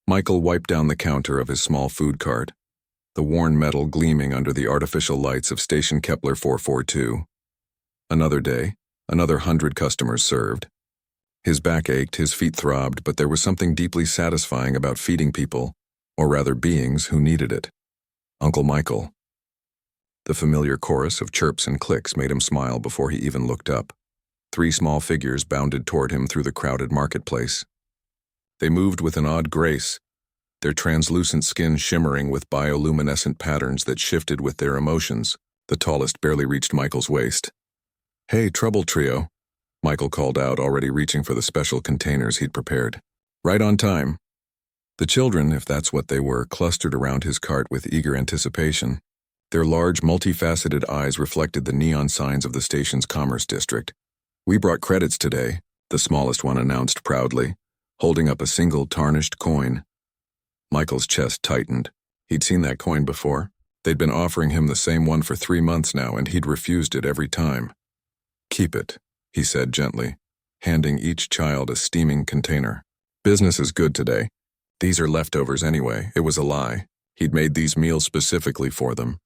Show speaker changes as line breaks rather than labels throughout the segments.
Michael wiped down the counter of his small food cart, the worn metal gleaming under the artificial lights of Station Kepler 442. Another day, another 100 customers served. His back ached, his feet throbbed, but there was something deeply satisfying about feeding people, or rather beings, who needed it. Uncle Michael. The familiar chorus of chirps and clicks made him smile before he even looked up. 3 small figures bounded toward him through the crowded marketplace. They moved with an odd grace, their translucent skin shimmering with bioluminescent patterns that shifted with their emotions. The tallest barely reached Michael's waist. "Hey, Trouble Trio," Michael called out, already reaching for the special containers he'd prepared. "Right on time." The children, if that's what they were, clustered around his cart with eager anticipation. Their large, multifaceted eyes reflected the neon signs of the station's commerce district. "We brought credits today," the smallest one announced proudly, holding up a single tarnished coin. Michael's chest tightened. He'd seen that coin before. They'd been offering him the same one for 3 months now, and he'd refused it every time. "Keep it," he said gently, handing each child a steaming container. "Business is good today. These are leftovers anyway." It was a lie. He'd made these meals specifically for them,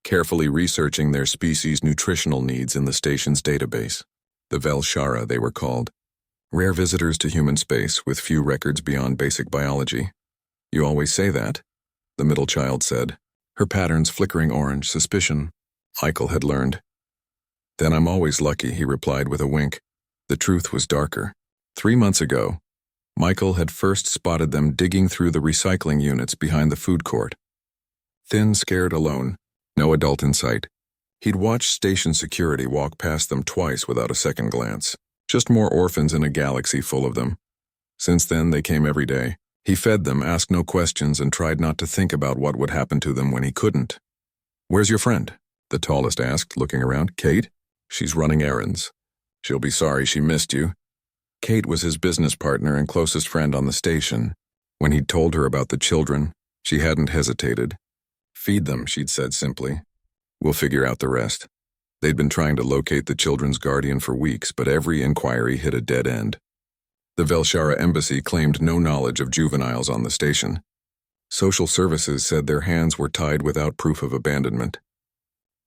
carefully researching their species' nutritional needs in the station's database. The Velshara, they were called. Rare visitors to human space with few records beyond basic biology. "You always say that," the middle child said, her patterns flickering orange suspicion. Michael had learned. "Then I'm always lucky," he replied with a wink. The truth was darker. 3 months ago, Michael had first spotted them digging through the recycling units behind the food court. Thin, scared, alone, no adult in sight. He'd watched station security walk past them twice without a second glance. Just more orphans in a galaxy full of them. Since then, they came every day. He fed them, asked no questions, and tried not to think about what would happen to them when he couldn't. "Where's your friend?" the tallest asked, looking around. "Kate? She's running errands. She'll be sorry she missed you." Kate was his business partner and closest friend on the station. When he'd told her about the children, she hadn't hesitated. "Feed them," she'd said simply. "We'll figure out the rest." They'd been trying to locate the children's guardian for weeks, but every inquiry hit a dead end. The Velshara embassy claimed no knowledge of juveniles on the station. Social services said their hands were tied without proof of abandonment.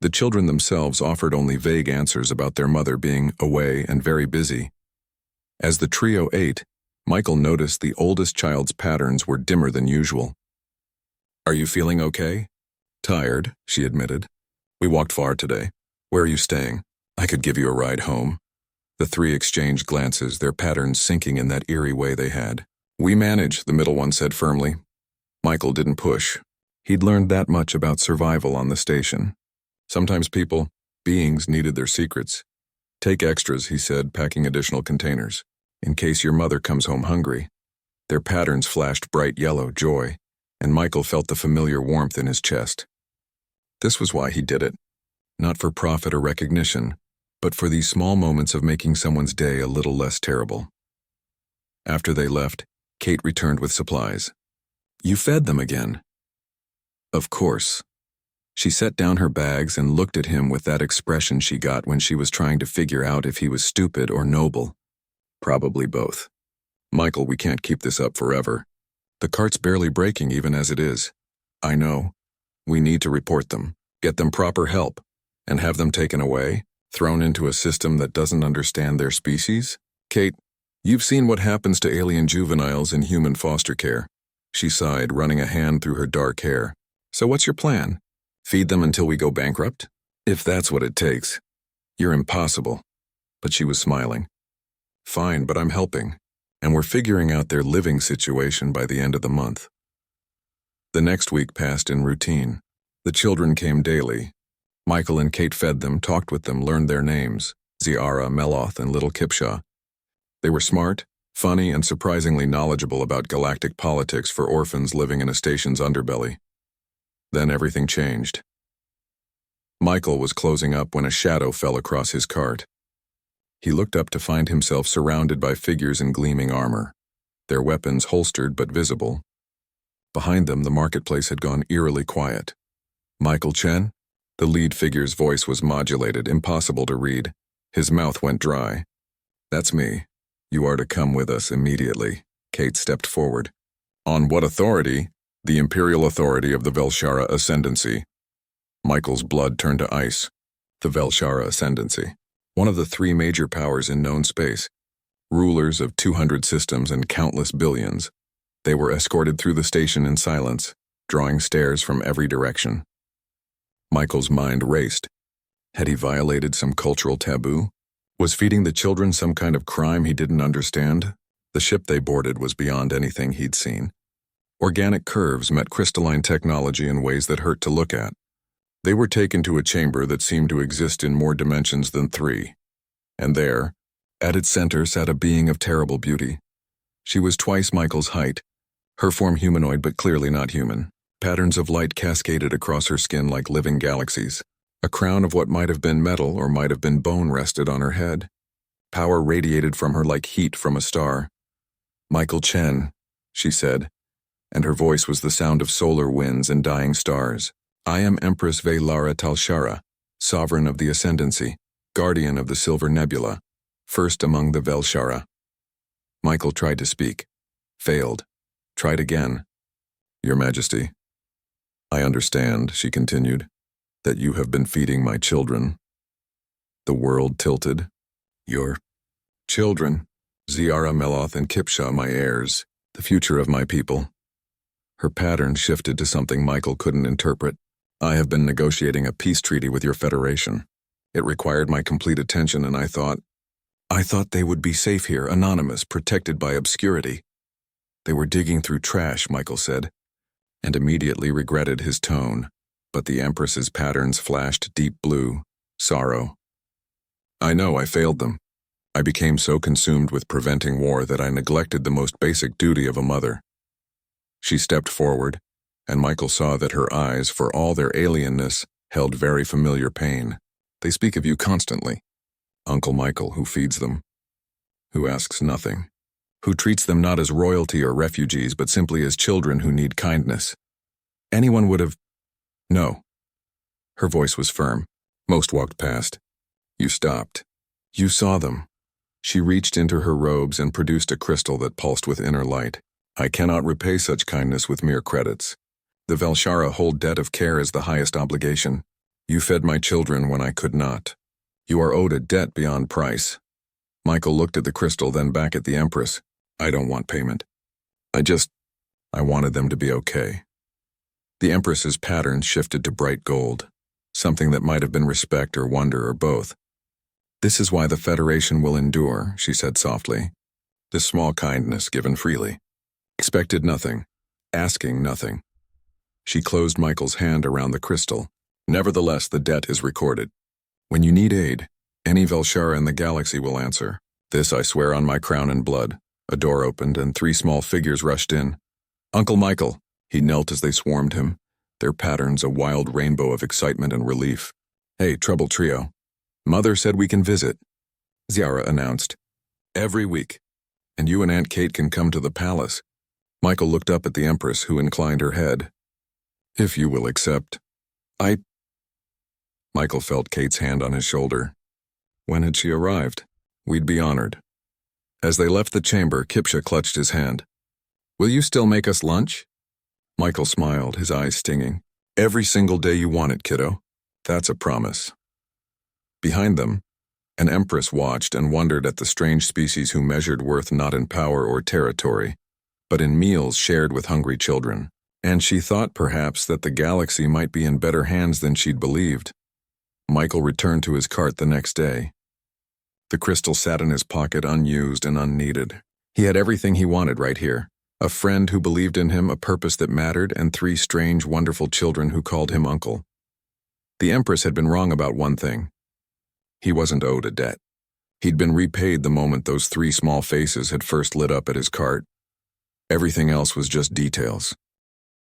The children themselves offered only vague answers about their mother being away and very busy. As the trio ate, Michael noticed the oldest child's patterns were dimmer than usual. "Are you feeling okay?" "Tired," she admitted. "We walked far today. Where are you staying? I could give you a ride home." The 3 exchanged glances, their patterns sinking in that eerie way they had. "We manage," the middle one said firmly. Michael didn't push. He'd learned that much about survival on the station. Sometimes people, beings, needed their secrets. "Take extras," he said, packing additional containers, "in case your mother comes home hungry." Their patterns flashed bright yellow joy, and Michael felt the familiar warmth in his chest. This was why he did it. Not for profit or recognition, but for these small moments of making someone's day a little less terrible. After they left, Kate returned with supplies. "You fed them again?" "Of course." She set down her bags and looked at him with that expression she got when she was trying to figure out if he was stupid or noble. "Probably both." "Michael, we can't keep this up forever. The cart's barely breaking even as it is." "I know. We need to report them, get them proper help, and have them taken away, thrown into a system that doesn't understand their species." "Kate, you've seen what happens to alien juveniles in human foster care." She sighed, running a hand through her dark hair. "So what's your plan? Feed them until we go bankrupt?" "If that's what it takes." "You're impossible." But she was smiling. "Fine, but I'm helping, and we're figuring out their living situation by the end of the month." The next week passed in routine. The children came daily. Michael and Kate fed them, talked with them, learned their names, Ziara, Meloth, and little Kipshaw. They were smart, funny, and surprisingly knowledgeable about galactic politics for orphans living in a station's underbelly. Then everything changed. Michael was closing up when a shadow fell across his cart. He looked up to find himself surrounded by figures in gleaming armor, their weapons holstered but visible. Behind them, the marketplace had gone eerily quiet. "Michael Chen?" The lead figure's voice was modulated, impossible to read. His mouth went dry. "That's me. You are to come with us immediately." Kate stepped forward. On what authority? The imperial authority of the Velshara Ascendancy. Michael's blood turned to ice. The Velshara Ascendancy. One of the three major powers in known space. Rulers of 200 systems and countless billions. They were escorted through the station in silence, drawing stares from every direction. Michael's mind raced. Had he violated some cultural taboo? Was feeding the children some kind of crime he didn't understand? The ship they boarded was beyond anything he'd seen. Organic curves met crystalline technology in ways that hurt to look at. They were taken to a chamber that seemed to exist in more dimensions than three. And there, at its center, sat a being of terrible beauty. She was twice Michael's height, her form humanoid but clearly not human. Patterns of light cascaded across her skin like living galaxies. A crown of what might have been metal or might have been bone rested on her head. Power radiated from her like heat from a star. "Michael Chen," she said, and her voice was the sound of solar winds and dying stars. "I am Empress Velara Talshara, sovereign of the Ascendancy, guardian of the Silver Nebula, first among the Velshara." Michael tried to speak. Failed. Tried again. "Your Majesty, I understand," she continued, "that you have been feeding my children." The world tilted. "Your children, Ziara Meloth and Kipsha, my heirs, the future of my people." Her pattern shifted to something Michael couldn't interpret. "I have been negotiating a peace treaty with your federation. It required my complete attention, and I thought they would be safe here, anonymous, protected by obscurity." "They were digging through trash," Michael said, and immediately regretted his tone. But the Empress's patterns flashed deep blue, sorrow. "I know I failed them. I became so consumed with preventing war that I neglected the most basic duty of a mother." She stepped forward, and Michael saw that her eyes, for all their alienness, held very familiar pain. "They speak of you constantly. Uncle Michael, who feeds them, who asks nothing, who treats them not as royalty or refugees, but simply as children who need kindness. Anyone would have—" "No." Her voice was firm. "Most walked past. You stopped. You saw them." She reached into her robes and produced a crystal that pulsed with inner light. "I cannot repay such kindness with mere credits. The Velshara hold debt of care as the highest obligation. You fed my children when I could not. You are owed a debt beyond price." Michael looked at the crystal, then back at the Empress. "I don't want payment. I wanted them to be okay." The Empress's pattern shifted to bright gold, something that might have been respect or wonder or both. "This is why the Federation will endure," she said softly. "This small kindness given freely. Expected nothing, asking nothing." She closed Michael's hand around the crystal. "Nevertheless, the debt is recorded. When you need aid, any Velshara in the galaxy will answer. This I swear on my crown and blood." A door opened and three small figures rushed in. "Uncle Michael." He knelt as they swarmed him, their patterns a wild rainbow of excitement and relief. "Hey, Trouble Trio. Mother said we can visit," Ziara announced. "Every week. And you and Aunt Kate can come to the palace." Michael looked up at the Empress, who inclined her head. "If you will accept." Michael felt Kate's hand on his shoulder. When had she arrived? We'd be honored. As they left the chamber, Kipsha clutched his hand. "Will you still make us lunch?" Michael smiled, his eyes stinging. "Every single day you want it, kiddo. That's a promise." Behind them, an Empress watched and wondered at the strange species who measured worth not in power or territory, but in meals shared with hungry children. And she thought perhaps that the galaxy might be in better hands than she'd believed. Michael returned to his cart the next day. The crystal sat in his pocket unused and unneeded. He had everything he wanted right here. A friend who believed in him, a purpose that mattered, and three strange, wonderful children who called him uncle. The Empress had been wrong about one thing. He wasn't owed a debt. He'd been repaid the moment those three small faces had first lit up at his cart. Everything else was just details.